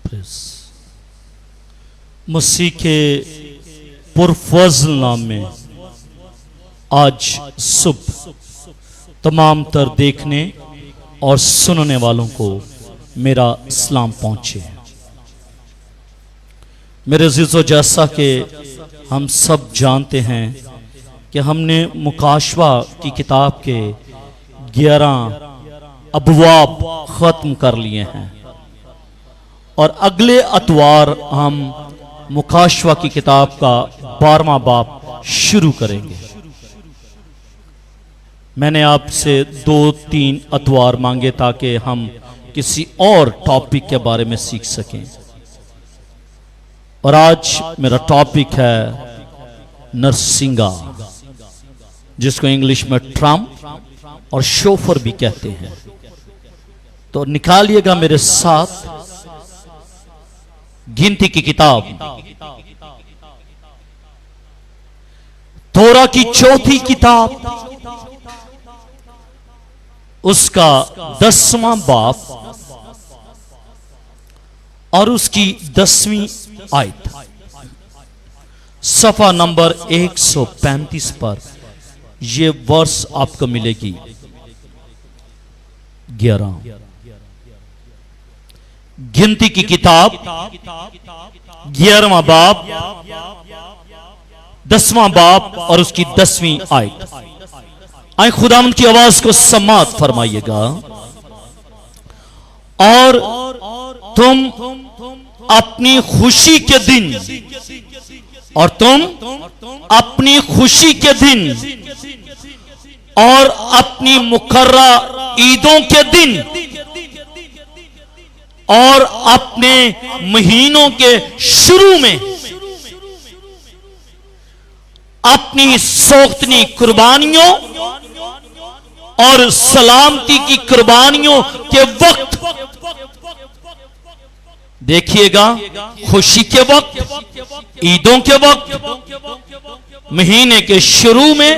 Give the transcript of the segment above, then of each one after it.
Press मसीह के पुरफज़ल नाम में आज सुबह तमाम तर देखने और सुनने वालों को मेरा सलाम पहुंचे। मेरे अज़ीज़ों, जैसा कि हम सब जानते हैं कि हमने मुकाशवा की किताब के 11 अबवाब ख़त्म कर लिए हैं और अगले अतवार हम मुकाशवा की किताब का 12वां बाब शुरू करेंगे। मैंने आपसे 2-3 अतवार मांगे ताकि हम किसी और टॉपिक के बारे में सीख सकें, और आज मेरा टॉपिक है नरसिंगा, जिसको इंग्लिश में ट्रम्प और शोफर भी कहते हैं। तो निकालिएगा मेरे साथ गिनती की किताब, तोरा की चौथी किताब, उसका 10वां बाब और उसकी 10वीं आयत, सफा नंबर 135 पर यह वर्ष आपको मिलेगी। 11 गिनती की किताब 11वां बाब, 10वां बाब और उसकी 10वीं आयत। आए खुदावंद की आवाज को समात फरमाइएगा। और तुम अपनी खुशी के दिन, और तुम अपनी खुशी के दिन और अपनी मुकर्रा ईदों के दिन और अपने महीनों के शुरू में अपनी सोख्तनी कुर्बानियों और सलामती की कुर्बानियों के वक्त, देखिएगा, खुशी के वक्त, ईदों के वक्त, महीने के शुरू में,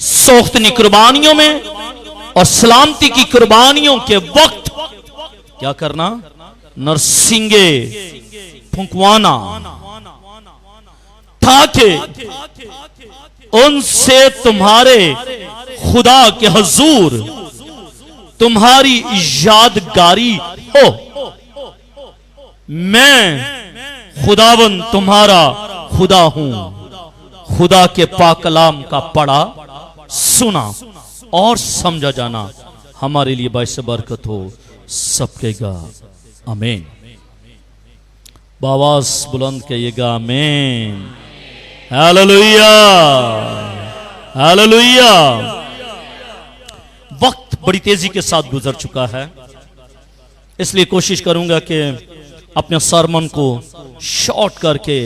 सोख्तनी कुर्बानियों में और सलामती की कुर्बानियों के वक्त क्या करना? नरसिंगे फुंकवाना, ताकि उनसे तुम्हारे खुदा के हुजूर तुम्हारी यादगारी हो। मैं खुदावन तुम्हारा खुदा हूं। खुदा के पाक कलाम का पढ़ा, सुना और समझा जाना हमारे लिए बाइस बरकत हो। सबके गा आमीन। बावास बुलंद कहिएगा आमीन। Hallelujah, hallelujah. वक्त बड़ी तेजी के साथ गुजर चुका है, इसलिए कोशिश करूंगा कि अपने सरमन को शॉर्ट करके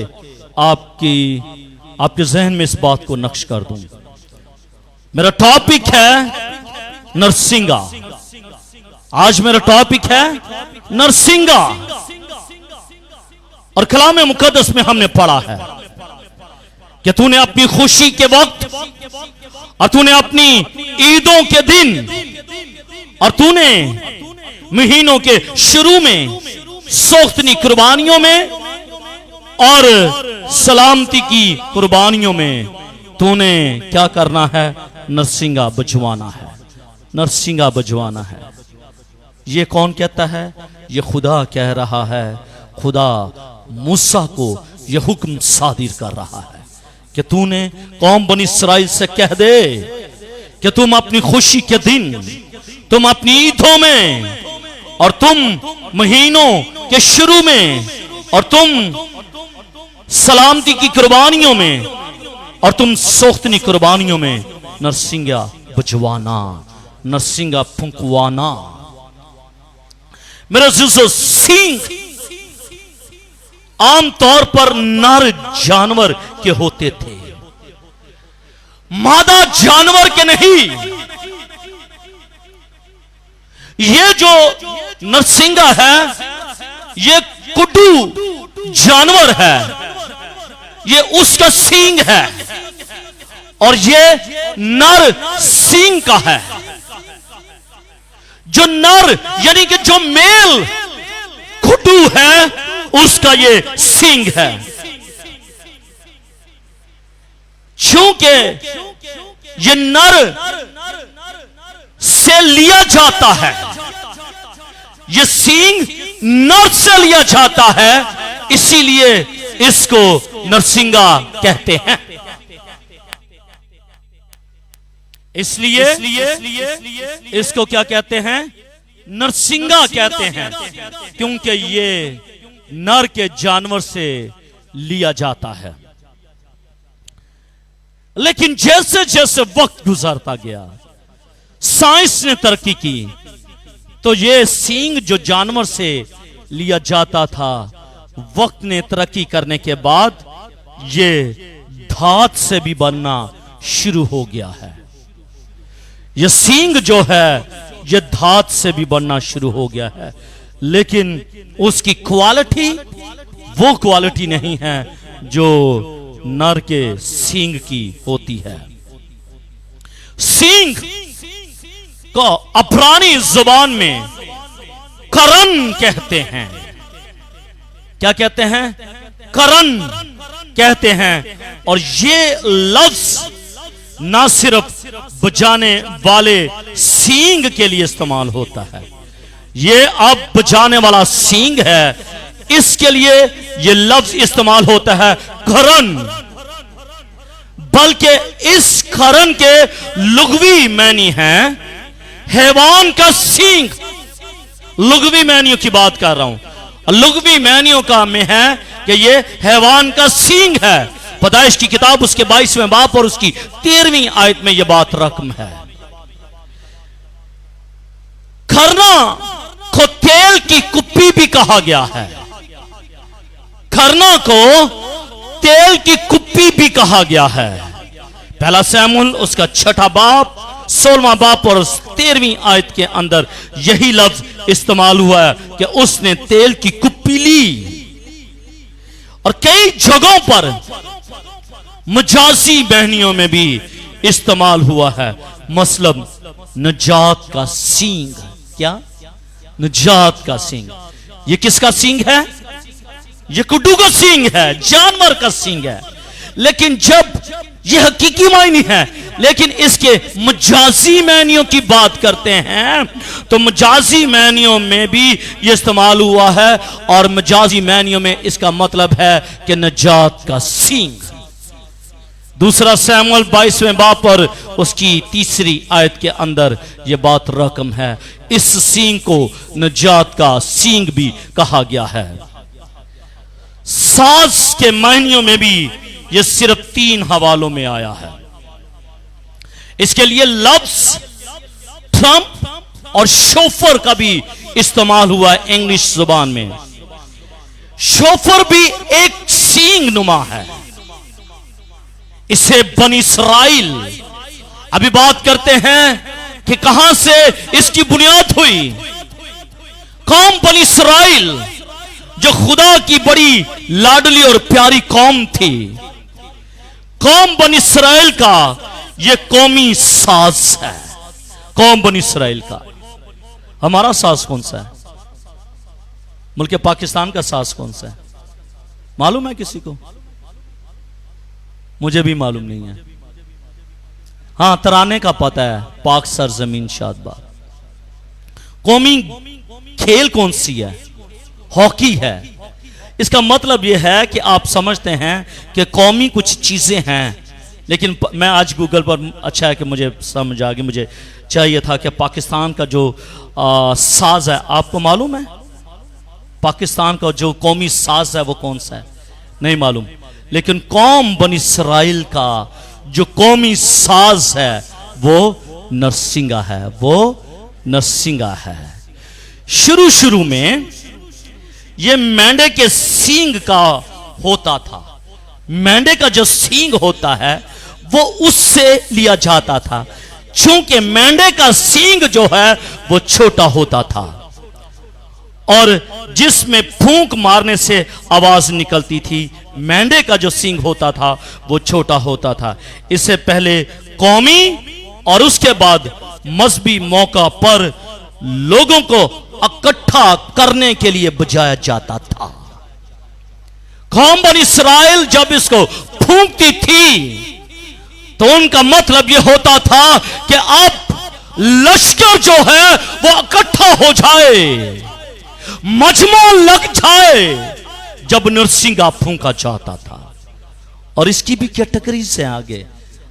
आपके जहन में इस बात को नक्श कर दूं। मेरा टॉपिक है नरसिंगा। आज मेरा टॉपिक है नरसिंगा, और कलाम मुकद्दस में हमने पढ़ा है कि तूने अपनी खुशी के वक्त और तूने अपनी ईदों के दिन और तूने महीनों के शुरू में, सोख्तनी कुर्बानियों में और सलामती की कुर्बानियों में तूने क्या करना है? नरसिंगा बजवाना है। नरसिंगा बजवाना है। ये कौन कहता है? ये खुदा कह रहा है। खुदा मूसा को यह हुक्म सादिर कर रहा है कि तूने कौम बनी इस्राइल से कह दे कि तुम अपनी खुशी के दिन, तुम अपनी ईदों में और तुम महीनों के शुरू में और तुम सलामती की कुर्बानियों में और तुम सोख्तनी कुर्बानियों में नरसिंगा बजवाना, नरसिंगा फुंकवाना। मेरे अज़ीज़ों, सींग आमतौर पर नर जानवर के होते थे, मादा जानवर के नहीं। ये जो नरसिंगा है, ये कुड्डू जानवर है, ये उसका सींग है और ये नर सींग का है। जो नर यानी कि जो मेल कुड्डू है उसका ये सींग है। चूंकि ये नर से लिया जाता है, ये सींग नर से लिया जाता है, इसीलिए इसको नरसिंगा कहते हैं। इसलिए इसको क्या कहते हैं? नरसिंगा कहते हैं, क्योंकि ये नर के जानवर से लिया जाता है। लेकिन जैसे जैसे वक्त गुजरता गया, साइंस ने तरक्की की, तो ये सींग जो जानवर से लिया जाता था, वक्त ने तरक्की करने के बाद ये धात से भी बनना शुरू हो गया है। ये सींग जो है ये धात से भी बनना शुरू हो गया है, लेकिन उसकी क्वालिटी वो क्वालिटी नहीं है जो नर के सींग की होती है। सींग को अब्रानी जुबान में करन कहते हैं। क्या कहते हैं? करन कहते हैं। और ये लफ्ज ना सिर्फ बजाने वाले सींग के लिए इस्तेमाल होता है, ये अब बजाने वाला सींग है, इसके लिए ये लफ्ज इस्तेमाल होता है करन। बल्कि इस करन के लुगवी मैनी है हैवान का सींग। लुगवी मैनियों की बात कर रहा हूं। लुगवी मैनियों का में है कि ये हैवान का सींग है। पैदाइश की किताब उसके 22वें बाब और उसकी 13वीं आयत में यह बात रकम है। खरना को तेल की कुप्पी भी कहा गया है। खरना को तेल की कुप्पी भी कहा गया है। पहला शमूएल उसका 6ठा बाब 16वां बाब और 13वीं आयत के अंदर यही लफ्ज इस्तेमाल हुआ है कि उसने तेल की कुप्पी ली। और कई जगहों पर मजाजी बहनियों में भी इस्तेमाल हुआ है। मसलन नजात का सींग। क्या? नजात का सींग। ये किसका सींग है? ये कुड्डू का सींग है, जानवर का सींग है। लेकिन जब यह हकीकी मायने है, लेकिन इसके मजाजी मैनियों की बात करते हैं तो मजाजी मैनियों में भी यह इस्तेमाल हुआ है। और मजाजी मैनियों में इसका मतलब है कि नजात का सींग। दूसरा शमूएल 22वें बाब पर उसकी 3री आयत के अंदर यह बात रकम है। इस सींग को नजात का सींग भी कहा गया है। साज के मायनियों में भी यह सिर्फ 3 हवालों में आया है। इसके लिए लफ्ज ट्रम्प और शोफर का भी इस्तेमाल हुआ है इंग्लिश जुबान में। शोफर भी एक सींग नुमा है। इसे बनी इसराइल, अभी बात करते हैं कि कहां से इसकी बुनियाद हुई। कौम बनी इसराइल जो खुदा की बड़ी लाडली और प्यारी कौम थी, कौम बनी इसराइल का यह कौमी साज है। कौम बनी इसराइल का। हमारा साज कौन सा है? मुल्क पाकिस्तान का साज कौन सा है? मालूम है किसी को? मुझे भी मालूम नहीं है। हां, तराने का पता है, पाक सरजमीन शादबाद। कौमी खेल कौन सी है? हॉकी है। इसका मतलब यह है कि आप समझते हैं कि कौमी कुछ चीजें हैं, लेकिन मैं आज गूगल पर, अच्छा है कि मुझे समझ आ गई, मुझे चाहिए था कि पाकिस्तान का जो साज है, आपको मालूम है पाकिस्तान का जो कौमी साज है वो कौन सा है? नहीं मालूम। लेकिन कौम बनी इसराइल का जो कौमी साज है वो नरसिंगा है। वो नरसिंगा है। शुरू में ये मेंढे के सींग का होता था। मेंढे का जो सींग होता है वो उससे लिया जाता था, चूंकि मेंढे का सींग जो है वो छोटा होता था और जिसमें फूंक मारने से आवाज निकलती थी। मेंढे का जो सींग होता था वो छोटा होता था। इससे पहले कौमी और उसके बाद मजहबी मौका पर लोगों को इकट्ठा करने के लिए बजाया जाता था। कौम बनी इस्राएल जब इसको फूंकती थी तो उनका मतलब यह होता था कि अब लश्कर जो है वो इकट्ठा हो जाए, मजमा लग जाए जब नरसिंगा फूंका जाता था। और इसकी भी कैटेगरीज है आगे,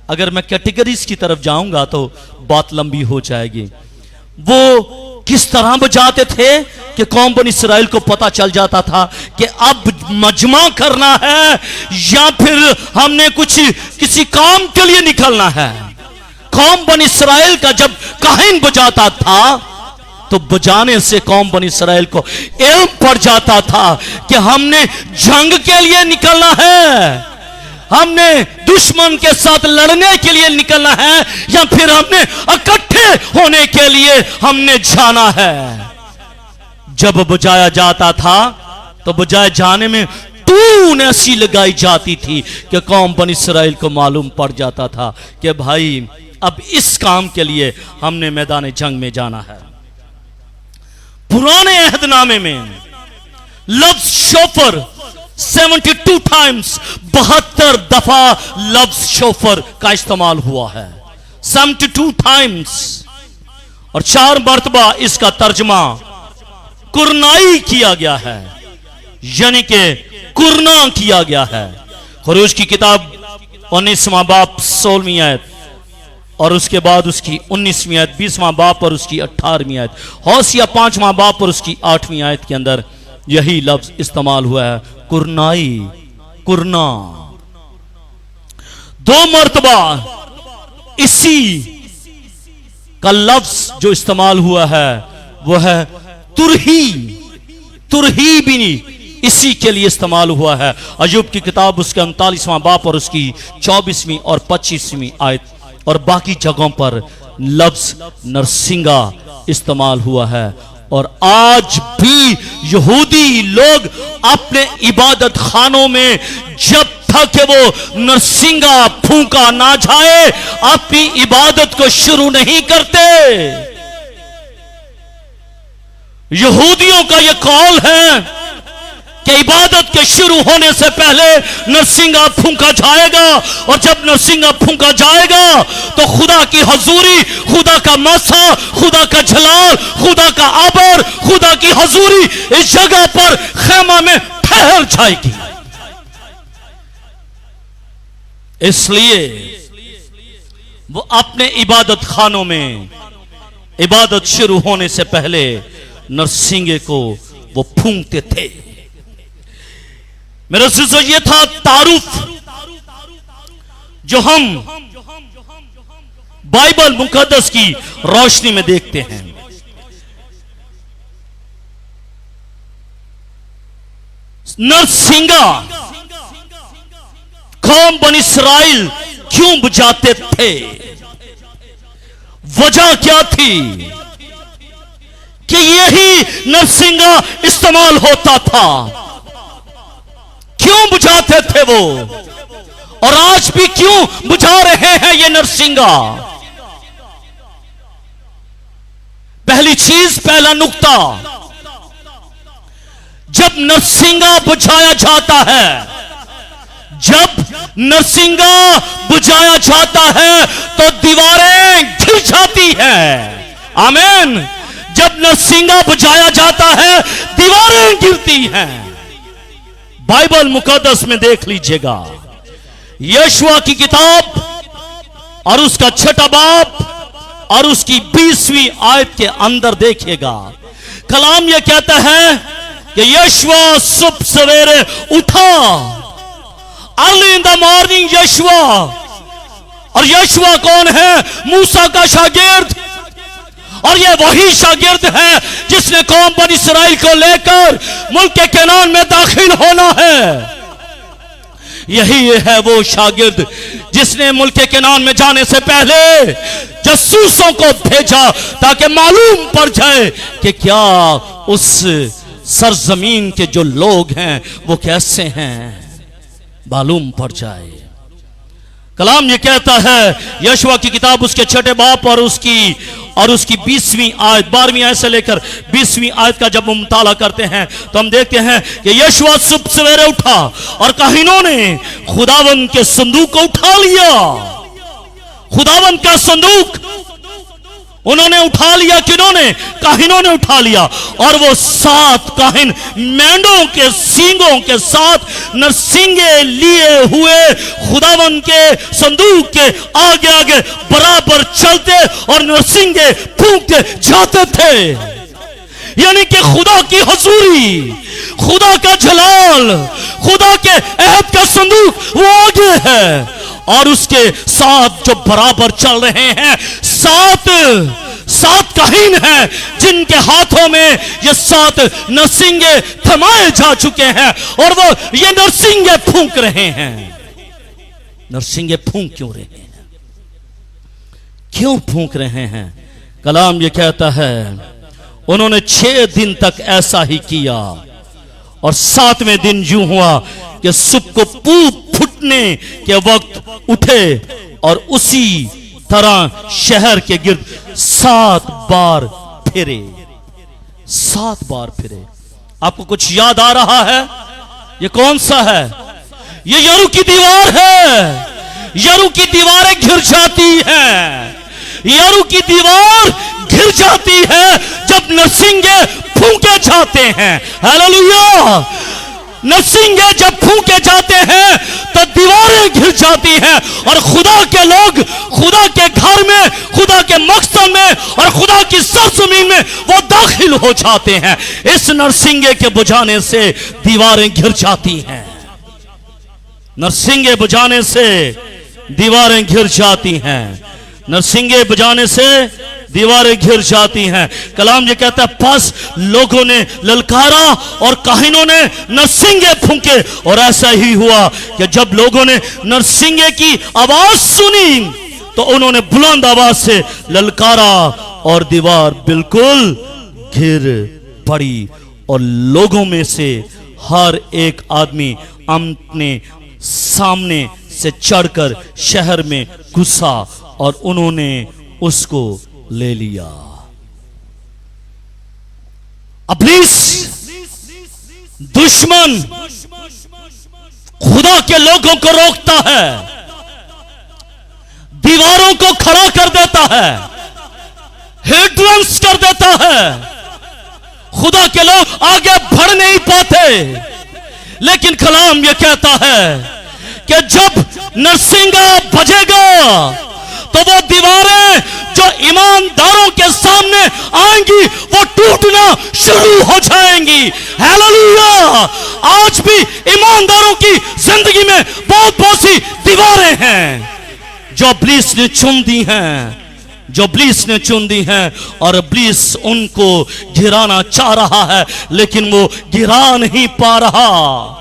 अगर मैं कैटेगरीज की तरफ जाऊंगा तो बात लंबी हो जाएगी। वो किस तरह बजाते थे कि कौम बनी इस्राएल को पता चल जाता था कि अब मजमा करना है या फिर हमने किसी काम के लिए निकलना है। कौम बनी इस्राएल का जब काहिन बजाता था तो बजाने से कौम बनी इस्राएल को इल्म पड़ जाता था कि हमने जंग के लिए निकलना है, हमने दुश्मन के साथ लड़ने के लिए निकलना है, या फिर हमने इकट्ठे होने के लिए हमने जाना है। जब बजाया जाता था तो बजाए जाने में टून ऐसी लगाई जाती थी कि कौम बनी इस्राएल को मालूम पड़ जाता था कि भाई अब इस काम के लिए हमने मैदान जंग में जाना है। पुराने अहदनामे में लफ्ज शोफर 72 टाइम्स 72 दफा लफ्ज शोफर का इस्तेमाल हुआ है, 72 टाइम्स। और 4 मरतबा इसका तर्जमा कुरनाई किया गया है, यानी कि कुरना किया गया है। खुरूज की किताब 19वां बाब 16वीं आयत और उसके बाद उसकी 19वीं आयत, 20वां बाब और उसकी 18वीं आयत, होसिया 5वां बाब और उसकी 8वीं आयत के अंदर यही लफ्ज इस्तेमाल हुआ है, कुरनाई, कुरना। 2 मरतबा इसी का लफ्ज जो इस्तेमाल हुआ है वो है तुरही, तुरही भी इसी के लिए इस्तेमाल हुआ है। अय्यूब की किताब उसके 39वां बाब और उसकी 24वीं और 25वीं आयत, और बाकी जगहों पर लफ्ज नरसिंगा इस्तेमाल हुआ है। और आज भी यहूदी लोग अपने इबादत खानों में जब तक वो नरसिंगा फूंका ना जाए अपनी इबादत को शुरू नहीं करते। यहूदियों का यह कौल है कि इबादत के शुरू होने से पहले नरसिंगा फूंका जाएगा, और जब नरसिंगा फूंका जाएगा तो खुदा की हजूरी, खुदा का मसा, खुदा का जलाल, खुदा का आबर, खुदा की हजूरी इस जगह पर खेमा में ठहर जाएगी। इसलिए वो अपने इबादत खानों में इबादत शुरू होने से पहले नरसिंगे को वो फूंकते थे। मेरा सिलसिला ये था तारुफ जो हम बाइबल मुकद्दस की रोशनी में देखते हैं। नरसिंगा कौम बनी इस्राएल क्यों बजाते थे? वजह क्या थी कि यही नरसिंगा इस्तेमाल होता था? क्यों बुझाते थे वो, और आज भी क्यों बुझा रहे हैं ये नरसिंगा? पहली चीज, पहला नुक्ता, जब नरसिंगा बुझाया जाता है, जब नरसिंगा बुझाया जाता है तो दीवारें गिर जाती हैं। आमीन। जब नरसिंगा बुझाया जाता है दीवारें गिरती हैं। बाइबल मुकद्दस में देख लीजिएगा, यशुआ की किताब और उसका 6वां बाब और उसकी 20वीं आयत के अंदर देखिएगा, कलाम यह कहता है कि यशुआ सुबह सवेरे उठा, अर्ली इन द मॉर्निंग यशुआ। और यशुआ कौन है? मूसा का शागिर्द, और यह वही शागिर्द है जिसने कौम बनी इस्राएल को लेकर मुल्क के कनान में दाखिल होना है। यही है वो शागिर्द जिसने मुल्क के कनान में जाने से पहले जसूसों को भेजा ताकि मालूम पड़ जाए कि क्या उस सरजमीन के जो लोग हैं वो कैसे हैं, मालूम पड़ जाए। कलाम ये कहता है, यशुआ की किताब उसके 6वें बाब और उसकी और उसकी 20वीं आयत, 12वीं आयत से लेकर 20वीं आयत का जब हम मुताला करते हैं तो हम देखते हैं कि यीशु सुबह सवेरे उठा और काहिनों ने खुदावंद के संदूक को उठा लिया। खुदावंद का संदूक उन्होंने उठा लिया। किन्होंने? काहिनों ने उठा लिया। और वो 7 काहिन मेंढों के सींगों के साथ नरसिंगे लिए हुए खुदावंद के संदूक के आगे आगे बराबर चलते और नरसिंगे फूंकते जाते थे। यानी कि खुदा की हजूरी, खुदा का जलाल, खुदा के अहद का संदूक वो आगे है और उसके साथ जो बराबर चल रहे हैं 7 काहिन हैं जिनके हाथों में ये 7 नरसिंगे थमाए जा चुके हैं और वो ये नरसिंगे फूंक रहे हैं। नरसिंगे फूंक क्यों रहे हैं? क्यों फूंक रहे हैं? कलाम ये कहता है उन्होंने 6 दिन तक ऐसा ही किया और 7वें दिन यूं हुआ कि सुबह को फूटने के वक्त उठे और उसी तरह शहर के गिर्द 7 बार फिरे। 7 बार फिरे। आपको कुछ याद आ रहा है? ये कौन सा है? ये यरू की दीवार है। यरू की दीवारें घिर जाती हैं। यरू की दीवार घिर जाती है जब नरसिंगे फूंके जाते हैं। हालेलुया! नरसिंगे जब फूंके जाते हैं तो दीवारें घिर जाती हैं और खुदा के लोग खुदा के घर में, खुदा के मकसद में और खुदा की सरजमीन में वो दाखिल हो जाते हैं। इस नरसिंगे के बुझाने से दीवारें घिर जाती हैं। नरसिंगे बुझाने से दीवारें घिर जाती हैं। नरसिंगे बुझाने से दीवारें घिर जाती हैं। कलाम ये कहता है बस लोगों ने ललकारा और काहिनों ने नरसिंगे फूंके और ऐसा ही हुआ कि जब लोगों ने नरसिंगे की आवाज सुनी तो उन्होंने बुलंद आवाज से ललकारा और दीवार बिल्कुल घिर पड़ी और लोगों में से हर एक आदमी अपने सामने से चढ़कर शहर में घुसा और उन्होंने उसको ले लिया। इब्लीस दुश्मन खुदा के लोगों को रोकता है, दीवारों को खड़ा कर देता है, हिंड्रेंस कर देता है। खुदा के लोग आगे बढ़ नहीं पाते। लेकिन कलाम यह कहता है कि जब नरसिंगा बजेगा तो वो दीवारें जो ईमानदारों के सामने आएंगी वो टूटना शुरू हो जाएंगी। हालेलुया! आज भी ईमानदारों की जिंदगी में बहुत सी दीवारें हैं जो इब्लीस ने चुन दी हैं, जो इब्लीस ने चुन दी हैं और इब्लीस उनको गिराना चाह रहा है लेकिन वो गिरा नहीं पा रहा।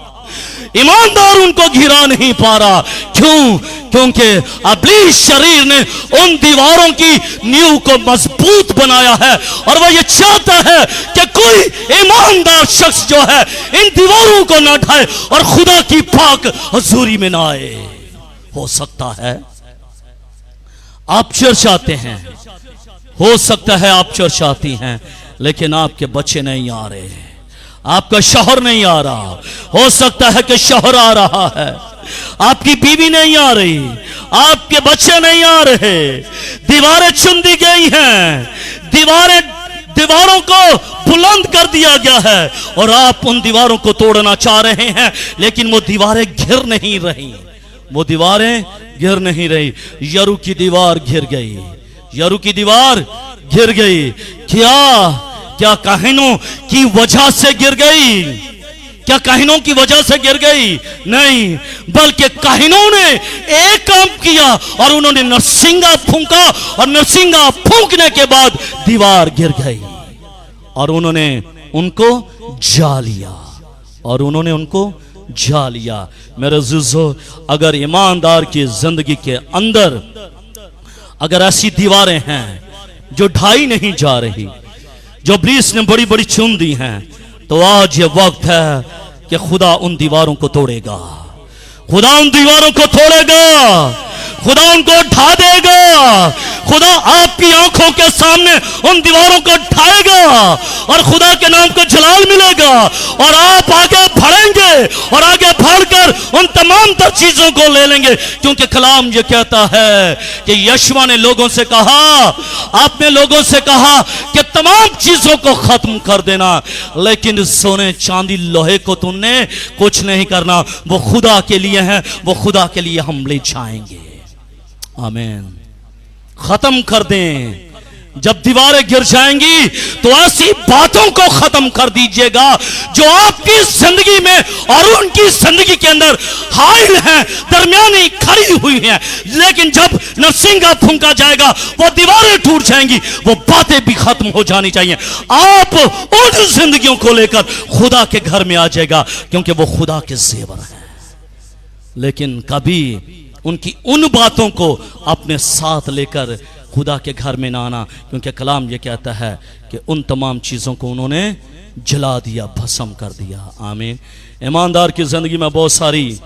ईमानदार उनको घिरा नहीं पा रहा। क्यों? क्योंकि इब्लीस शरीर ने उन दीवारों की नींव को मजबूत बनाया है और वह ये चाहता है कि कोई ईमानदार शख्स जो है इन दीवारों को न ढाए और खुदा की पाक हजूरी में ना आए। हो सकता है आप चर्चाते हैं, हो सकता है आप चर्चाती हैं, लेकिन आपके बच्चे नहीं आ रहे, आपका शौहर नहीं आ रहा। हो सकता है कि शौहर आ रहा है, आपकी बीवी नहीं आ रही, आपके बच्चे नहीं आ रहे। दीवारें चुन दी गई हैं, दीवारों को बुलंद कर दिया गया है और आप उन दीवारों को तोड़ना चाह रहे हैं, लेकिन वो दीवारें घिर नहीं रही, वो दीवारें घिर नहीं रही। यरू की दीवार घिर गई, यरू की दीवार घिर गई। क्या काहिनों की वजह से गिर गई? क्या काहिनों की वजह से गिर गई? नहीं, बल्कि काहिनों ने एक काम किया और उन्होंने नरसिंगा फूंका और नरसिंगा फूंकने के बाद दीवार गिर गई और उन्होंने उनको जा लिया, और उन्होंने उनको जा लिया। मेरे अज़ीज़ों, अगर ईमानदार की जिंदगी के अंदर अगर ऐसी दीवारें हैं जो ढाई नहीं जा रही, जो इब्लीस ने बड़ी बड़ी चुन दी हैं, तो आज ये वक्त है कि खुदा उन दीवारों को तोड़ेगा, खुदा उन दीवारों को तोड़ेगा, खुदा उनको ढा देगा। खुदा आपकी आंखों के सामने उन दीवारों को ढाएगा और खुदा के नाम को जलाल मिलेगा और आप आगे बढ़ेंगे और आगे बढ़कर उन तमाम तर चीजों को ले लेंगे। क्योंकि कलाम ये कहता है कि यशवा ने लोगों से कहा, आपने लोगों से कहा कि तमाम चीजों को खत्म कर देना, लेकिन सोने चांदी लोहे को तुमने कुछ नहीं करना। वो खुदा के लिए है, वो खुदा के लिए हम ले जाएंगे। आमीन। खत्म कर दें। जब दीवारें गिर जाएंगी तो ऐसी बातों को खत्म कर दीजिएगा जो आपकी जिंदगी में और उनकी जिंदगी के अंदर हाइल है, दरमियानी खड़ी हुई है। लेकिन जब नरसिंगा फूंका जाएगा वो दीवारें टूट जाएंगी, वो बातें भी खत्म हो जानी चाहिए। आप उन जिंदगियों को लेकर खुदा के घर में आ जाएगा, क्योंकि वो खुदा के जेवर हैं। लेकिन कभी उनकी उन बातों को अपने साथ लेकर खुदा के घर में ना आना, क्योंकि कलाम ये कहता है कि उन तमाम चीज़ों को उन्होंने जला दिया, भस्म कर दिया। आमीन। ईमानदार की जिंदगी में बहुत सारी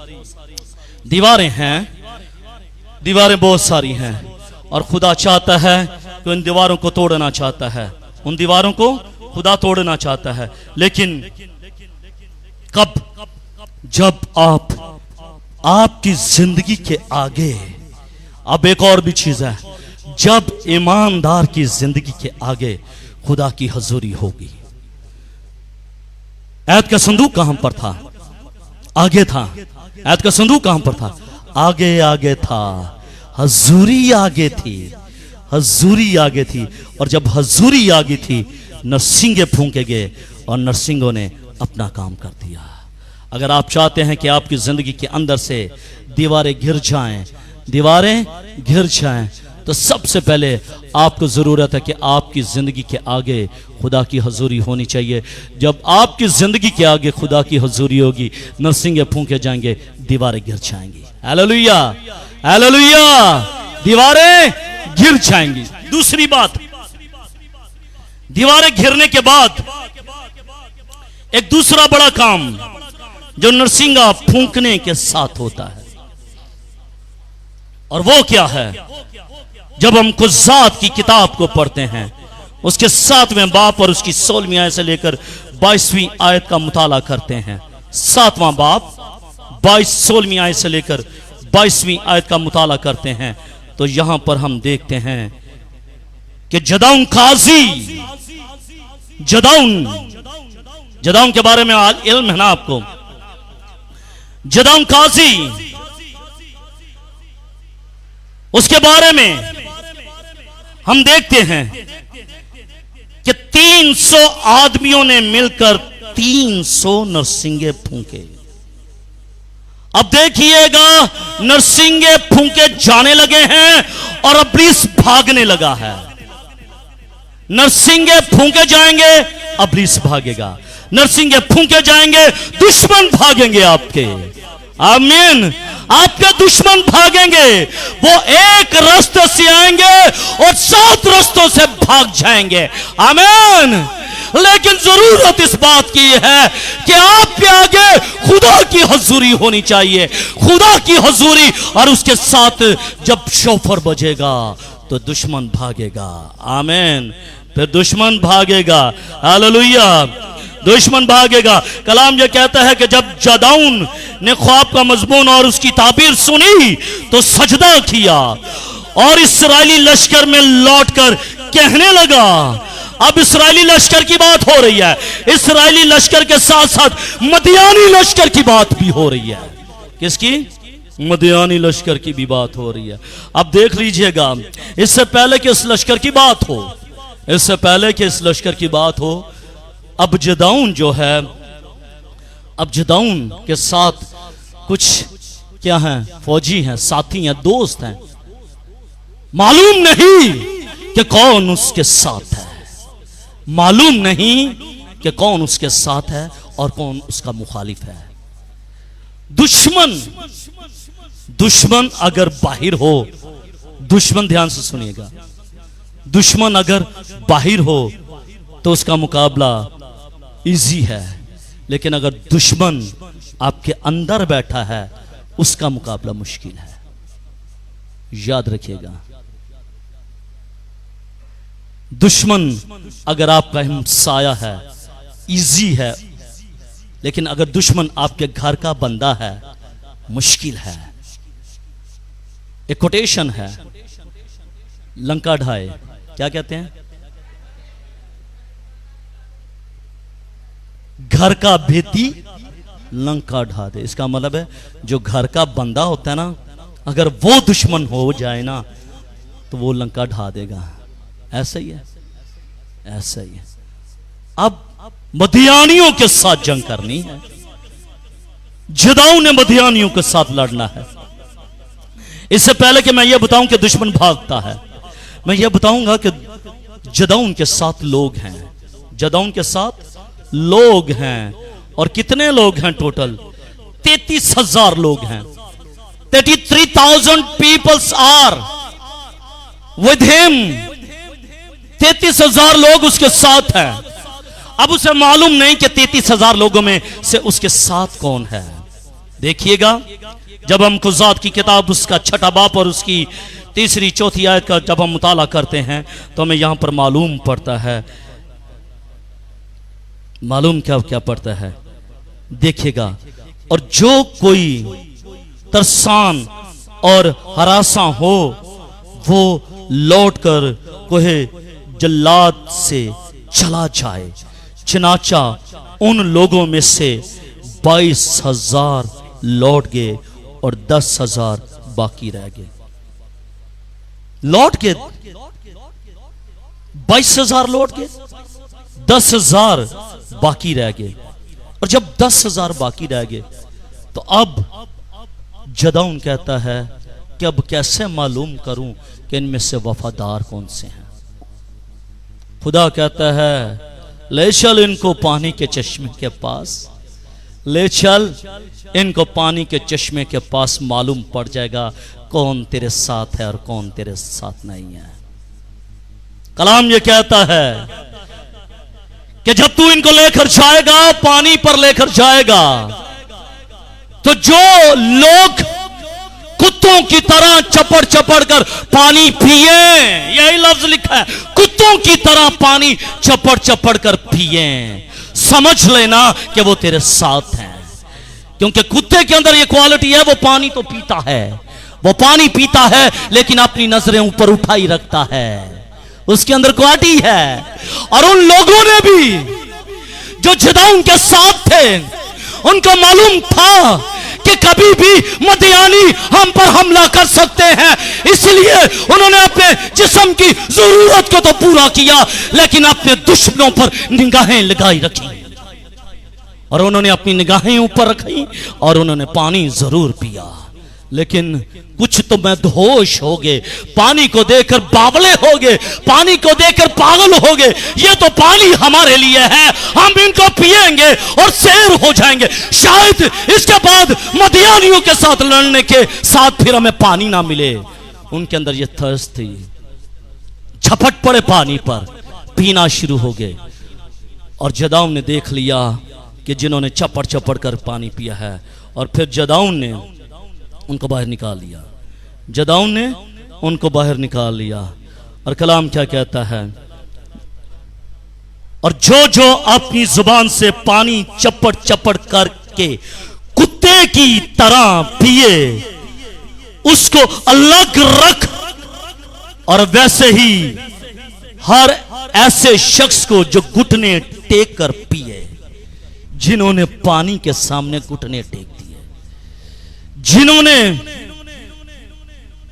दीवारें हैं, दीवारें बहुत सारी हैं और खुदा चाहता है कि उन दीवारों को तोड़ना चाहता है, उन दीवारों को खुदा तोड़ना चाहता है। लेकिन कब? जब आपकी जिंदगी के आगे, अब एक और भी चीज है, जब ईमानदार की जिंदगी के आगे खुदा की हजूरी होगी। ऐत का संदूक कहां पर था? आगे था। ऐत का संदूक कहां पर था? आगे आगे था। हजूरी आगे थी, हजूरी आगे थी। और जब हजूरी आगे थी, नरसिंगे फूंके गए और नरसिंगों ने अपना काम कर दिया। अगर आप चाहते हैं कि आपकी जिंदगी के अंदर से दीवारें गिर जाएं, दीवारें गिर जाएं, तो सबसे पहले आपको जरूरत है कि आपकी जिंदगी के आगे खुदा की हजूरी होनी चाहिए। जब आपकी जिंदगी के आगे खुदा की हजूरी होगी, नरसिंगे फूंके जाएंगे, दीवारें गिर जाएंगी। Hallelujah, hallelujah. दीवारें गिर जाएंगी। दूसरी बात, दीवारें घिरने के बाद एक दूसरा बड़ा काम जो नरसिंगा फूंकने के साथ होता है, और वो क्या है? जब हम कुज़ात की किताब को पढ़ते हैं, उसके 7वें बाब और उसकी 16वीं आयत से लेकर 22वीं आयत का मुताला करते हैं। 7वां बाब 16वीं आयत से लेकर 22वीं आयत का मुताला करते हैं, तो यहां पर हम देखते हैं कि जदाउन काजी, जदाउन के बारे में इल्म है ना आपको? जदाउन काजी, उसके बारे में हम देखते हैं कि 300 आदमियों ने मिलकर 300 नरसिंगे फूंके। अब देखिएगा, नरसिंगे फूंके जाने लगे हैं और इब्लीस भागने लगा है। नरसिंगे फूंके जाएंगे, इब्लीस भागेगा। नरसिंगे फूंके जाएंगे, दुश्मन भागेंगे आपके। आमीन। आपके दुश्मन भागेंगे, वो एक रास्ते से आएंगे और 7 रास्तों से भाग जाएंगे। आमीन। लेकिन जरूरत इस बात की है कि आपके आगे खुदा की हजूरी होनी चाहिए, खुदा की हजूरी, और उसके साथ जब शोफर बजेगा तो दुश्मन भागेगा। आमीन। फिर दुश्मन भागेगा। हालेलुया। दुश्मन भागेगा। कलाम यह कहता है कि जब जदाउन ने ख्वाब का मजमून और उसकी ताबीर सुनी तो सजदा किया और इस्राएली लश्कर में लौटकर कहने लगा। अब इस्राएली लश्कर की बात हो रही है, इस्राएली लश्कर के साथ साथ मदियानी लश्कर की बात भी हो रही है। किसकी? मदियानी लश्कर की भी बात हो रही है। अब देख लीजिएगा, इससे पहले कि इस लश्कर की बात हो, इससे पहले कि इस लश्कर की बात हो, अब जदाउन जो है, अब जदाउन के साथ कुछ क्या हैं? फौजी हैं, साथी हैं, दोस्त हैं। मालूम नहीं कि कौन उसके साथ है, मालूम नहीं कि कौन उसके साथ है और कौन उसका मुखालिफ है। दुश्मन अगर बाहिर हो, दुश्मन, ध्यान से सुनिएगा, दुश्मन अगर बाहिर हो तो उसका मुकाबला इजी है, लेकिन अगर दुश्मन आपके अंदर बैठा है उसका मुकाबला मुश्किल है। याद रखिएगा, दुश्मन अगर आपका हमसाया है, इजी है, लेकिन अगर दुश्मन आपके घर का बंदा है, मुश्किल है। एक कोटेशन है, लंका ढाए, क्या कहते हैं? घर का भेदी लंका ढा दे। इसका मतलब है जो घर का बंदा होता है ना, अगर वो दुश्मन हो जाए ना तो वो लंका ढा देगा। ऐसा ही है, ऐसा ही है। अब मदियानियों के साथ जंग करनी है, जदाऊ ने मदियानियों के साथ लड़ना है। इससे पहले कि मैं ये बताऊं कि दुश्मन भागता है, मैं ये बताऊंगा कि जदाऊन के साथ लोग हैं, जदाऊन के साथ लोग हैं। और कितने लोग हैं टोटल? 33,000 लोग हैं। 33,000 पीपल्स आर विद हिम। 33,000 लोग उसके साथ हैं। अब उसे मालूम नहीं कि 33,000 लोगों में से उसके साथ कौन है। देखिएगा, जब हम खुज़ात की किताब उसका 6ठा बाब और उसकी 3री 4थी आयत का जब हम मुताला करते हैं तो हमें यहां पर मालूम पड़ता है, मालूम क्या क्या पड़ता है, देखिएगा। और जो कोई तरसान और हरासा हो वो लौटकर कोहे जल्लाद से चला जाए। चनाचा उन लोगों में से 22,000 लौट गए और 10,000 बाकी रह गए। लौट के 22,000 लौट गए, 10,000 बाकी रह गए। और जब 10,000 बाकी रह गए तो अब जदाऊन कहता है कि अब कैसे मालूम करूं कि इनमें से वफादार कौन से हैं। खुदा कहता है ले चल इनको पानी के चश्मे के पास, ले चल इनको पानी के चश्मे के पास, मालूम पड़ जाएगा कौन तेरे साथ है और कौन तेरे साथ नहीं है। कलाम ये कहता है कि जब तू इनको लेकर जाएगा, पानी पर लेकर जाएगा, तो जो लोग कुत्तों की तरह चपड़ चपड़ कर पानी पिए, यही लफ्ज लिखा है, कुत्तों की तरह पानी चपड़ चपड़ कर पिए, समझ लेना कि वो तेरे साथ हैं। क्योंकि कुत्ते के अंदर ये क्वालिटी है, वो पानी तो पीता है, वो पानी पीता है लेकिन अपनी नजरें ऊपर उठाई रखता है, उसके अंदर क्वालिटी है। और उन लोगों ने भी जो जदाऊन के साथ थे, उनको मालूम था कि कभी भी मदियानी हम पर हमला कर सकते हैं, इसलिए उन्होंने अपने जिस्म की जरूरत को तो पूरा किया लेकिन अपने दुश्मनों पर निगाहें लगाई रखी। और उन्होंने अपनी निगाहें ऊपर रखी और उन्होंने पानी जरूर पिया, लेकिन कुछ तो मदहोश हो गए, पानी को देखकर बावले हो गए, पानी को देखकर पागल हो गए। ये तो पानी हमारे लिए है, हम इनको पिएंगे और सैर हो जाएंगे। शायद इसके बाद मदियानियों के साथ लड़ने के साथ फिर हमें पानी ना मिले। उनके अंदर ये थर्स्ट थी, झपट पड़े पानी पर, पीना शुरू हो गए। और जदाऊन ने देख लिया कि जिन्होंने चपड़ चपड़ कर पानी पिया है, और फिर जदाऊन ने उनको बाहर निकाल लिया, जदाऊन ने उनको बाहर निकाल लिया। और कलाम क्या कहता है, और जो जो अपनी जुबान से पानी चपड़ चपड़ करके कुत्ते की तरह पिए उसको अलग रख। और वैसे ही हर ऐसे शख्स को जो घुटने टेक कर पिए, जिन्होंने पानी के सामने घुटने टेक दिए, जिन्होंने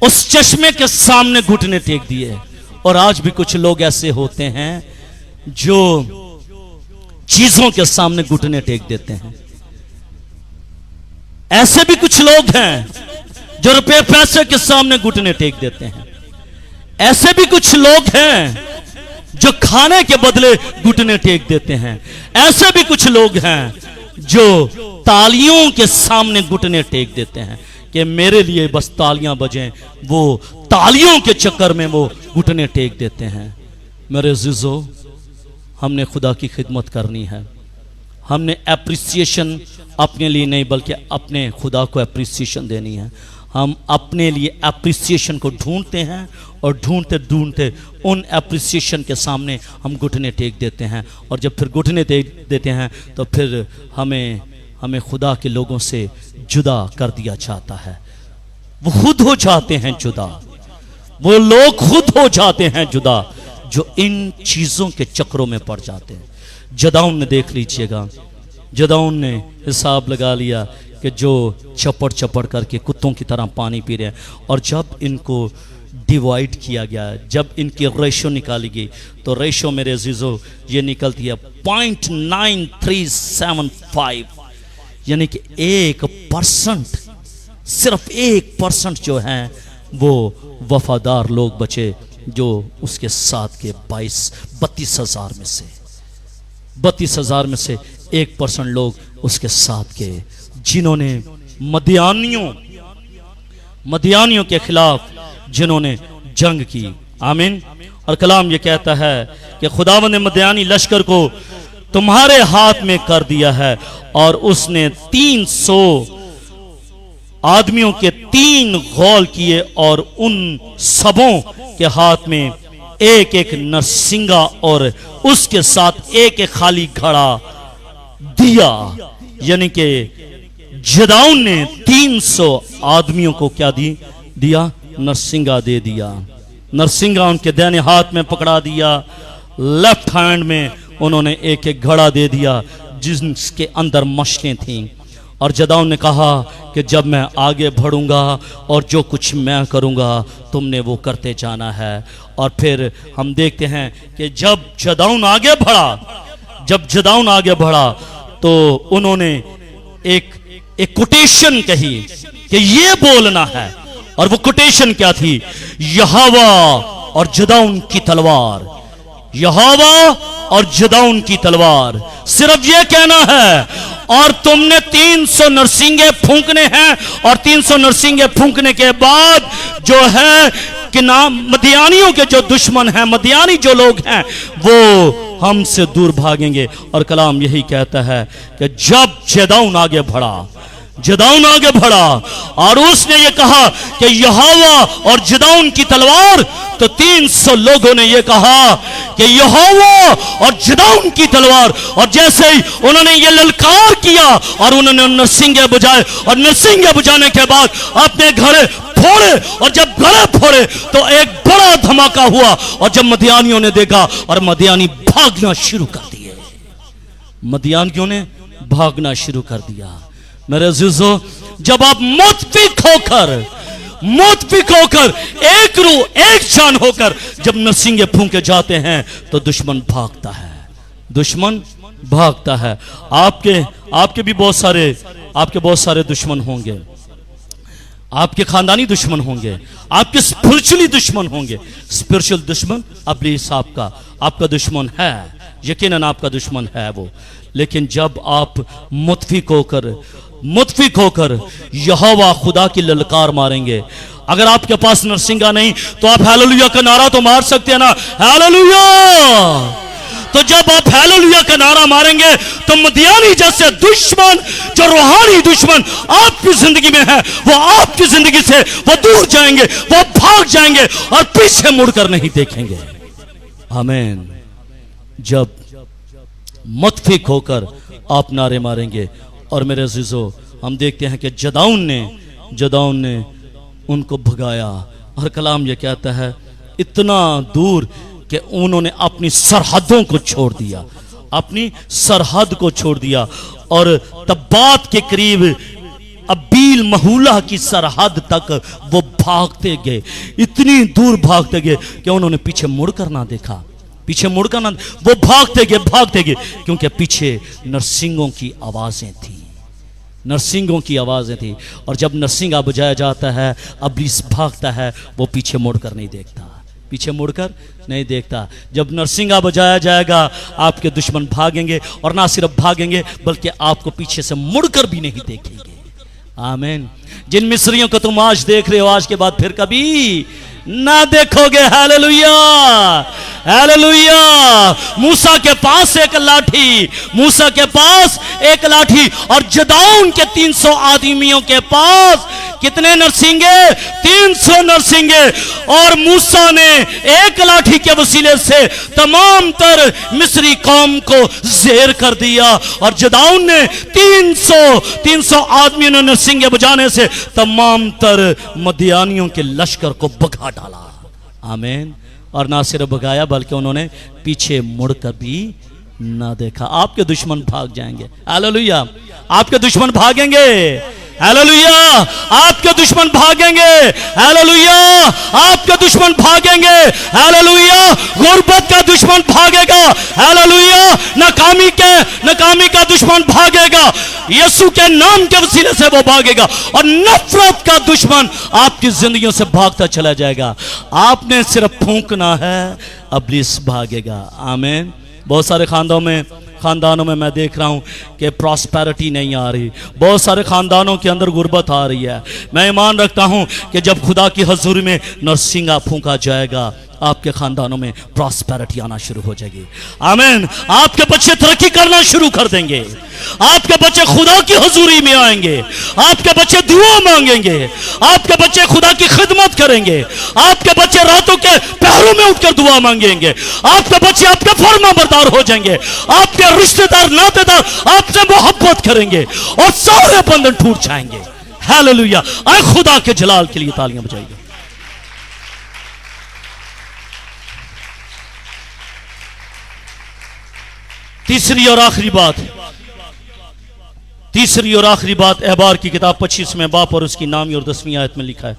उस चश्मे के सामने घुटने टेक दिए। और आज भी कुछ लोग ऐसे होते हैं जो चीजों के सामने घुटने टेक देते हैं। ऐसे भी कुछ लोग हैं जो रुपए पैसे के सामने घुटने टेक देते हैं। ऐसे भी कुछ लोग हैं जो खाने के बदले घुटने टेक देते हैं। ऐसे भी कुछ लोग हैं जो तालियों के सामने घुटने टेक देते हैं कि मेरे लिए बस तालियां बजें, वो तालियों के चक्कर में वो घुटने टेक देते हैं। मेरे अज़ीज़ों, हमने खुदा की खिदमत करनी है। हमने एप्रिसिएशन अपने लिए नहीं बल्कि अपने खुदा को एप्रिसिएशन देनी है। हम अपने लिए एप्रिसिएशन को ढूंढते हैं और ढूंढते ढूंढते उन एप्रिसिएशन के सामने हम घुटने टेक देते हैं, और जब फिर घुटने टेक देते हैं तो फिर हमें खुदा के लोगों से जुदा कर दिया जाता है। वो खुद हो जाते हैं जुदा, वो लोग खुद हो जाते हैं जुदा जो इन चीज़ों के चक्रों में पड़ जाते हैं। जदाऊन ने देख लीजिएगा, जदाऊन ने हिसाब लगा लिया कि जो चपड़ चपड़ करके कुत्तों की तरह पानी पी रहे हैं, और जब इनको डिवाइड किया गया, जब इनकी रेशो निकाली गई, तो रेशो मेरे अजीजों ये निकलती है 0.9375, यानी कि 1%, सिर्फ 1% जो हैं वो वफादार लोग बचे, जो उसके साथ के 32,000 में से 32,000 में से 1% लोग उसके साथ के, जिन्होंने मदियानियों के खिलाफ जिन्होंने जंग की। आमीन। और कलाम ये कहता है कि खुदावंद ने मदियानी लश्कर को तुम्हारे हाथ में कर दिया है, और उसने 300 आदमियों के 3 गौल किए, और उन सबों के हाथ में एक एक नरसिंगा और उसके साथ एक एक खाली घड़ा दिया। यानी कि जदाऊन ने 300 आदमियों को क्या दिया? नरसिंगा दे दिया। नरसिंगा उनके दाहिने हाथ में पकड़ा दिया, लेफ्ट हैंड में उन्होंने एक एक घड़ा दे दिया जिसके अंदर मछलियां थीं। और जदाऊन ने कहा कि जब मैं आगे बढ़ूंगा और जो कुछ मैं करूंगा तुमने वो करते जाना है। और फिर हम देखते हैं कि जब जदाऊन आगे बढ़ा तो उन्होंने एक कोटेशन कही कि ये बोलना है, और वो कोटेशन क्या थी? यहोवा और जदाऊन की तलवार, यहोवा और जदाऊन की तलवार। सिर्फ ये कहना है, और तुमने 300 नरसिंगे फूंकने हैं, और 300 नरसिंगे फूंकने के बाद जो है कि नाम मदियानियों के जो दुश्मन हैं, मदियानी जो लोग हैं, वो हमसे दूर भागेंगे। और कलाम यही कहता है कि जब जदाऊन आगे बढ़ा और उसने ये कहा कि यहोवा और जदाऊन की तलवार, तो 300 लोगों ने ये कहा कि यहोवा और जदाऊन की तलवार। और जैसे ही उन्होंने ये ललकार किया और उन्होंने नरसिंगे बजाए, और नरसिंगे बजाने के बाद अपने घड़े फोड़े, और जब घड़े फोड़े तो एक बड़ा धमाका हुआ, और जब मदियानियों ने देखा, और मदियानी भागना शुरू कर दिए, मदियानियों ने भागना शुरू कर दिया। मेरे अजीजों, जब आप मुत्फिक होकर एक रूह एक जान होकर जब नरसिंगे फूंके जाते हैं तो दुश्मन भागता है। आपके भी बहुत सारे दुश्मन होंगे, आपके खानदानी दुश्मन होंगे, आपके स्पिरिचुअली दुश्मन होंगे। स्पिरिचुअल दुश्मन इब्लीस आपका दुश्मन है, यकीनन आपका दुश्मन है वो। लेकिन जब आप मुत्फिक होकर यहोवा खुदा की ललकार मारेंगे, अगर आपके पास नरसिंगा नहीं तो आप हालेलुया का नारा तो मार सकते हैं ना, हालेलुया। तो जब आप हालेलुया का नारा मारेंगे तो मदियानी जैसे दुश्मन, जो रूहानी दुश्मन आपकी जिंदगी में है, वो आपकी जिंदगी से वो दूर जाएंगे, वो भाग जाएंगे और पीछे मुड़कर नहीं देखेंगे। आमीन। जब मुत्फिक होकर आप नारे मारेंगे। और मेरे अजीजों, हम देखते हैं कि जदाऊन ने उनको भगाया, और कलाम ये कहता है इतना दूर कि उन्होंने अपनी सरहदों को छोड़ दिया, और तब्बात के करीब अबील महूला की सरहद तक वो भागते गए, इतनी दूर भागते गए कि उन्होंने पीछे मुड़कर ना देखा, वो भागते गए क्योंकि पीछे नरसिंगों की आवाजें थी। और जब नरसिंगा बजाया जाता है, इब्लीस भागता है, वो पीछे मुड़कर नहीं देखता। जब नरसिंगा बजाया जाएगा आपके दुश्मन भागेंगे, और ना सिर्फ भागेंगे बल्कि आपको पीछे से मुड़कर भी नहीं देखेंगे। आमीन। जिन मिस्रियों को तुम आज देख रहे हो, आज के बाद फिर कभी ना देखोगे। Hallelujah, hallelujah. मूसा के पास एक लाठी और जदाऊन के 300 आदमियों के पास कितने नरसिंगे? 300 नरसिंगे। और मूसा ने एक लाठी के वसीले से तमाम तर मिस्री कौम को ज़ेर कर दिया, और जदाउन ने 300 आदमियों ने नरसिंगे बजाने से तमाम तर मदियानियों के लश्कर को भगा डाला। आमीन। और ना सिर्फ भगाया बल्कि उन्होंने पीछे मुड़कर भी ना देखा। आपके दुश्मन भाग जाएंगे, हालेलुया। आपके दुश्मन भागेंगे, हालेलुया। आपके दुश्मन भागेंगे, हालेलुया। आपके दुश्मन भागेंगे, हालेलुया। गुर्बत का दुश्मन भागेगा, हालेलुया। नाकामी का दुश्मन भागेगा, यीशु के नाम के वसीले से वो भागेगा। और नफरत का दुश्मन आपकी जिंदगियों से भागता चला जाएगा। आपने सिर्फ फूंकना है, इब्लीस भागेगा। आमीन। बहुत सारे खानदानों में मैं देख रहा हूं कि प्रॉस्पेरिटी नहीं आ रही। बहुत सारे खानदानों के अंदर गुर्बत आ रही है। मैं ईमान रखता हूं कि जब खुदा की हजूरी में नरसिंगा फूंका जाएगा, आपके खानदानों में प्रॉस्पेरिटी आना शुरू हो जाएगी। आमीन। आपके बच्चे तरक्की करना शुरू कर देंगे। आपके बच्चे खुदा की हजूरी में आएंगे। आपके बच्चे दुआ मांगेंगे। आपके बच्चे खुदा की खिदमत करेंगे। आपके बच्चे रातों के पहरों में उठकर दुआ मांगेंगे। आपके बच्चे आपके फरमाबरदार हो जाएंगे। आपके रिश्तेदार नातेदार आपसे मोहब्बत करेंगे और सारे बंधन टूट जाएंगे। हालेलुया। आए खुदा के जलाल के लिए तालियां बजाइए। तीसरी और आखिरी बात एहबार की किताब 25वें बाप और उसकी 9वीं और 10वीं आयत में लिखा है,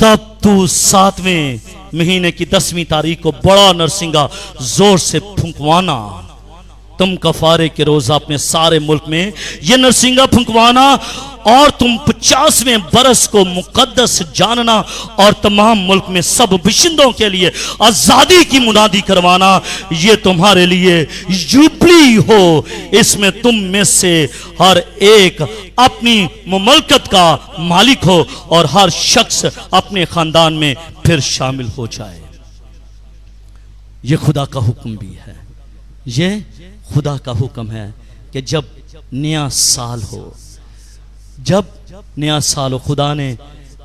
तब तू 7वें महीने की 10वीं तारीख को बड़ा नरसिंगा जोर से फुंकवाना। तुम कफारे के रोज अपने सारे मुल्क में यह नरसिंगा फुंकवाना, और तुम 50वें बरस को मुकद्दस जानना, और तमाम मुल्क में सब बिशिंदों के लिए आजादी की मुनादी करवाना। ये तुम्हारे लिए जुबली हो। इसमें तुम में से हर एक अपनी मुमलकत का मालिक हो, और हर शख्स अपने खानदान में फिर शामिल हो जाए। ये खुदा का हुक्म भी है। ये खुदा का हुक्म है कि जब नया साल हो, खुदा ने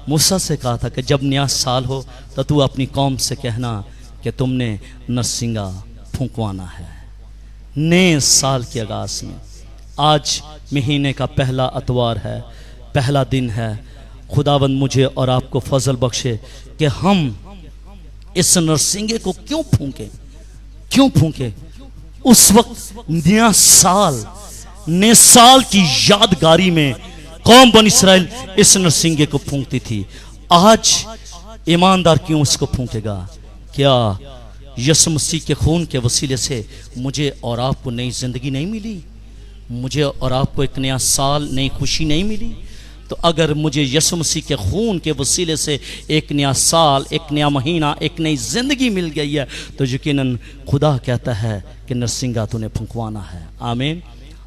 मूसा से कहा था कि जब नया साल हो तो तू अपनी कौम से कहना कि तुमने नरसिंगा फूंकवाना है। नए साल के आगाज में आज महीने का पहला अतवार है, पहला दिन है। खुदावंद मुझे और आपको फजल बख्शे कि हम इस नरसिंगे को क्यों फूंके। उस वक्त नया साल की यादगारी में कौम बन इसराइल इस नरसिंगे को फूंकती थी। आज ईमानदार क्यों उसको फूंकेगा? क्या यीशु मसीह के खून के वसीले से मुझे और आपको नई जिंदगी नहीं मिली? मुझे और आपको एक नया साल, नई खुशी नहीं मिली? तो अगर मुझे यीशु मसीह के खून के वसीले से एक नया साल, एक नया महीना, एक नई जिंदगी मिल गई है, तो यकीनन खुदा कहता है कि नरसिंगा तूने फुंकवाना है। आमीन।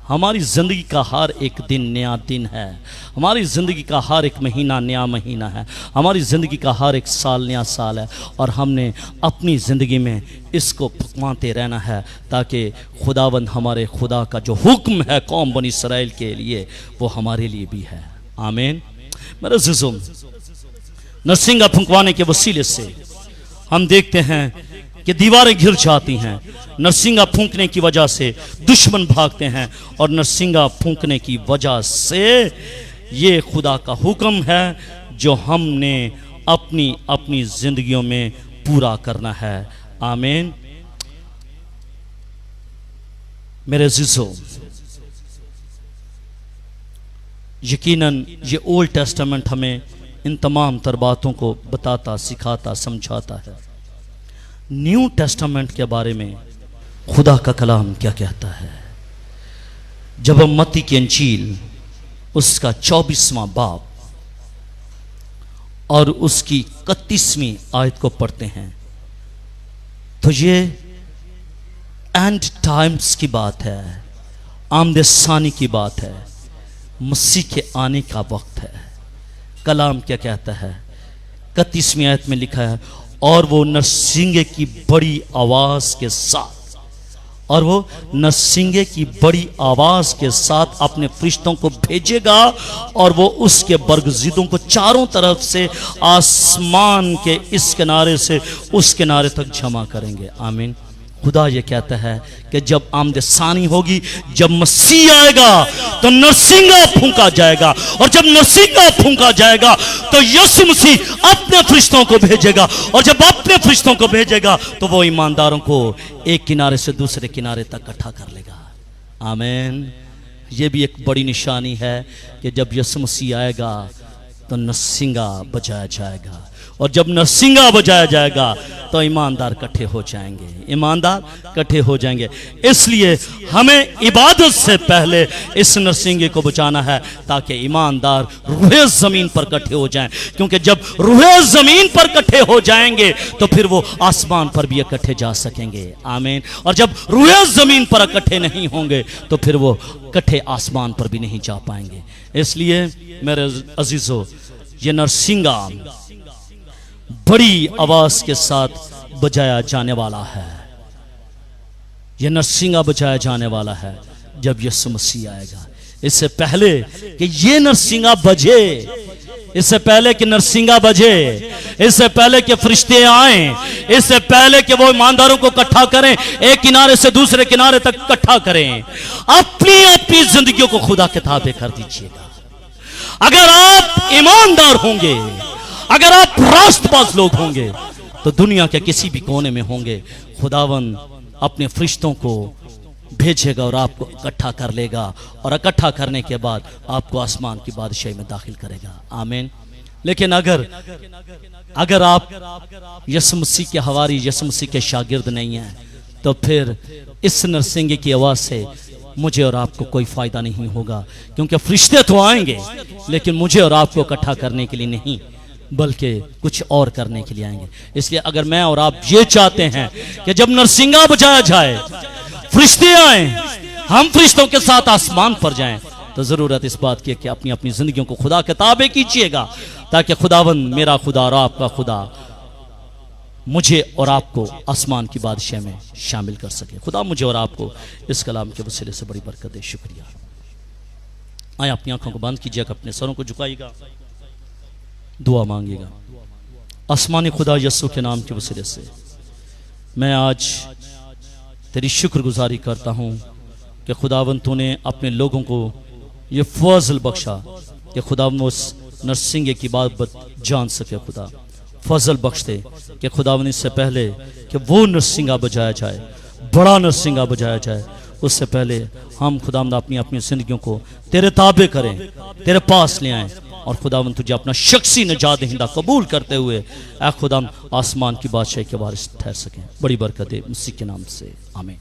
हमारी ज़िंदगी का हर एक दिन नया दिन है। हमारी ज़िंदगी का हर एक महीना नया महीना है। हमारी ज़िंदगी का हर एक साल नया साल है, और हमने अपनी ज़िंदगी में इसको फुंकवाते रहना है, ताकि खुदावंद हमारे खुदा का जो हुक्म है कौम बनी इसराइल के लिए, वो हमारे लिए भी है। आमीन। मेरे अज़ीज़ों, नरसिंगा फुंकवाने के वसीले से हम देखते हैं कि दीवारें घिर जाती हैं। नरसिंगा फूंकने की वजह से दुश्मन भागते हैं, और नरसिंगा फूंकने की वजह से ये खुदा का हुक्म है जो हमने अपनी जिंदगियों में पूरा करना है। आमीन। मेरे अज़ीज़ों, यकीनन ये ओल्ड टेस्टामेंट हमें इन तमाम तर बातों को बताता, सिखाता, समझाता है। न्यू टेस्टामेंट के बारे में खुदा का कलाम क्या कहता है? जब हम मत्ती की इंजील उसका 24वां बाब और उसकी 31वीं आयत को पढ़ते हैं, तो ये एंड टाइम्स की बात है, आमदे सानी की बात है, मसीह के आने का वक्त है। कलाम क्या कहता है? 31वीं आयत में लिखा है, और वो नरसिंगे की बड़ी आवाज के साथ और वो नरसिंगे की बड़ी आवाज के साथ अपने फरिश्तों को भेजेगा और वो उसके बरगज़ीदों को चारों तरफ से आसमान के इस किनारे से उस किनारे तक जमा करेंगे। आमीन। खुदा ये कहता है कि जब आमद सानी होगी, जब मसीह आएगा तो नरसिंगा फूंका जाएगा, और जब नरसिंगा फूंका जाएगा तो यीशु मसीह अपने फरिश्तों को भेजेगा, और जब अपने फरिश्तों को भेजेगा तो वो ईमानदारों को एक किनारे से दूसरे किनारे तक इकट्ठा कर लेगा। आमीन। ये भी एक बड़ी निशानी है कि जब यीशु मसीह आएगा तो नरसिंगा बजाया जाएगा, और जब नरसिंगा बजाया जाएगा तो ईमानदार इकट्ठे हो जाएंगे, ईमानदार इकट्ठे हो जाएंगे। इसलिए हमें इबादत से पहले इस नरसिंगे को बचाना है ताकि ईमानदार रूहे ज़मीन पर इकट्ठे हो जाएं, क्योंकि जब रूहे ज़मीन पर इकट्ठे हो जाएंगे तो फिर वो आसमान पर भी इकट्ठे जा सकेंगे। आमीन। और जब रूहे ज़मीन पर इकट्ठे नहीं होंगे तो फिर वो इकट्ठे आसमान पर भी नहीं जा पाएंगे। इसलिए मेरे अजीजों, ये नरसिंगा बड़ी आवाज के साथ बजाया जाने वाला है। यह नरसिंगा बजाया जाने वाला है जब यीशु मसीह आएगा। इससे पहले कि ये नरसिंगा बजे, इससे पहले कि नरसिंगा बजे, इससे पहले कि फरिश्ते आएं, इससे पहले कि वो ईमानदारों को इकट्ठा करें, एक किनारे से दूसरे किनारे तक इकट्ठा करें, अपनी अपनी जिंदगियों को खुदा के ताबे कर दीजिएगा। अगर आप ईमानदार होंगे, अगर आप रास्तबाज लोग होंगे, तो दुनिया के किसी भी कोने में होंगे, खुदावन अपने फरिश्तों को भेजेगा और आपको इकट्ठा कर लेगा, और इकट्ठा करने के बाद आपको आसमान की बादशाही में दाखिल करेगा। आमीन। लेकिन अगर आप यीशु मसीह के हवारी, यीशु मसीह के शागिर्द नहीं हैं, तो फिर इस नरसिंगे की आवाज से मुझे और आपको कोई फायदा नहीं होगा, क्योंकि फरिश्ते तो आएंगे लेकिन मुझे और आपको इकट्ठा करने के लिए नहीं, बल्कि कुछ और करने के लिए आएंगे। इसलिए अगर मैं और आप ये चाहते हैं कि जब नरसिंगा बजाया जाए, फरिश्ते आए, हम फरिश्तों के साथ आसमान पर जाएं, तो जरूरत इस बात की है कि अपनी अपनी जिंदगियों को खुदा के ताबे कीजिएगा, ताकि खुदावंद मेरा खुदा और आपका खुदा मुझे और आपको आसमान की बादशाह में शामिल कर सके। खुदा मुझे और आपको इस कलाम के वसीले से बड़ी बरकत दे। शुक्रिया। आए अपनी आंखों को बंद कीजिएगा, अपने सरों को झुकाइएगा, दुआ मांगिएगा। आसमानी खुदा यीशु के नाम के वसीले से मैं आज तेरी शुक्रगुजारी करता हूँ कि खुदावंद तूने अपने लोगों को ये फजल बख्शा कि खुदावंद उस नरसिंगे की बात जान सके। खुदा फजल बख्श दे कि खुदावंद इससे पहले कि वो नरसिंगा बजाया जाए, बड़ा नरसिंगा बजाया जाए, उससे पहले हम खुदावंद अपनी अपनी जिंदगियों को तेरे ताबे करें, तेरे पास ले आएं, और खुदावंद तुझे अपना शख्सी निजात दहिंदा कबूल करते हुए ए खुदावंद आसमान की बादशाही के वारिस ठहर सकें। बड़ी बरकत दे मसीह के नाम से, आमीन।